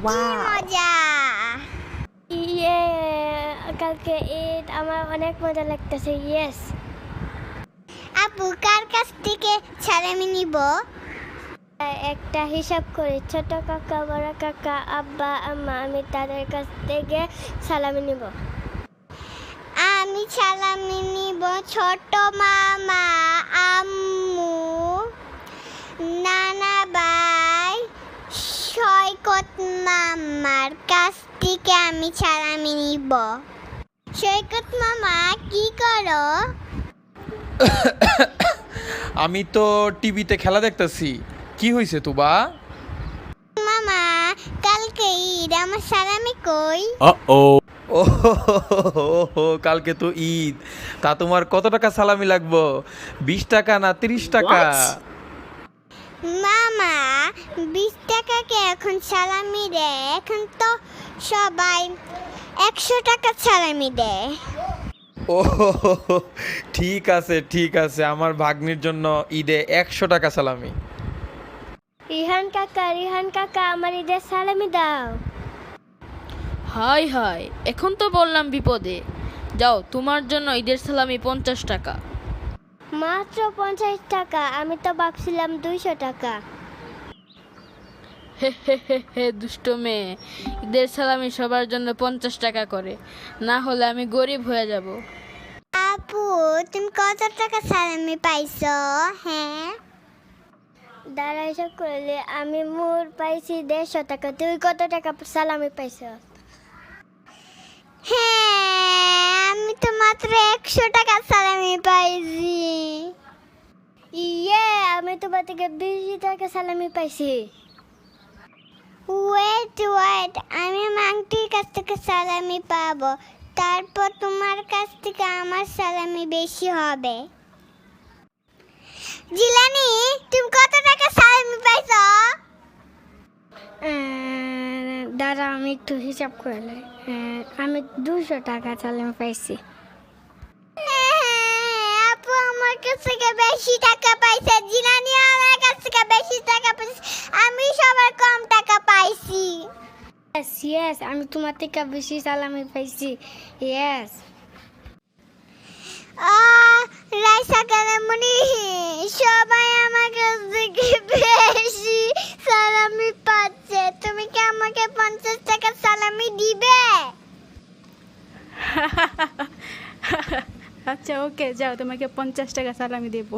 কি মজা! ইয়ে কালকে ঈদ, আমার অনেক মজা লাগতেছে। ইয়েস। আপু কার কাছ থেকে সালামি নিব? একটা হিসাব করি, ছোট কাকা, বড় কাকা, আব্বা, আম্মা, আমি তাদের কাছ থেকে সালামি নিব। আমি সালামি নিব ছোট মামা, আম্মু, নানা ভাই, সৈকত মামার কাছ থেকে আমি সালামি নিব। সৈকত মামা কি করো? আমি তো টিভিতে খেলা দেখতেছি। কি হয়েছে তুবা? মামা কালকে ঈদ, আমার সালামি কই? ও কালকে তো ঈদ। তা তোমার কত টাকা সালামি লাগবো? 20 টাকা না 30 টাকা? মামা 20 টাকাকে এখন সালামি দেয়, এখন তো সবাই 100 টাকা সালামি দেয়। ও ঠিক আছে ঠিক আছে, আমার ভাগ্নির জন্য ঈদে 100 টাকা সালামি। রিহান কাকা, আমার ঈদের সালামি দাও। হাই হাই, এখন তো বললাম বিপদে। যাও, তোমার জন্য ঈদের সালামি 50 টাকা। মাত্র 50 টাকা? আমি তো ভাবছিলাম 200 টাকা। হে হে হে হে, দুষ্ট মেয়ে। ঈদের সালামি সবার জন্য 50 টাকা করে, না হলে আমি গরিব হয়ে যাব। আপু তুমি কত টাকা সালামি পাইছো? হ্যাঁ দাঁড়া, হিসাব করলে আমি মোর পাইছি 150 টাকা। তুই কত টাকা সালামি পাইছ? হ্যাঁ আমি তো মাত্র 100 টাকা সালামি পাইছি। ইয়ে, আমি তোমার থেকে 20 টাকা সালামি পাইছি। ওয়েট, আমি আংটির কাছ থেকে সালামি পাবো, তারপর তোমার কাছ থেকে আমার সালামি বেশি হবে। জিলানি তুমি কত টাকা সালামি পাইছো? দাঁড়া, আমি একটু হিসাব করলে। আমি 200 টাকা সালামি পাইছি। আপু আমার কাছ থেকে বেশি টাকা পাইছে, জিলানি আমার কাছ থেকে বেশি টাকা পাইছে, আমি সবার কম টাকা পাইছি। ইয়েস, আমি তোমার থেকে বেশি সালামি পাইছি। ইয়েস। রাইসা কালামনি সবাই আমার কাছ থেকে বেশি সালামি পাচ্ছে, তুমি কি আমাকে 50 টাকা সালামি দিবে? আচ্ছা ওকে, যাও, তোমাকে 50 টাকা সালামি দেবো।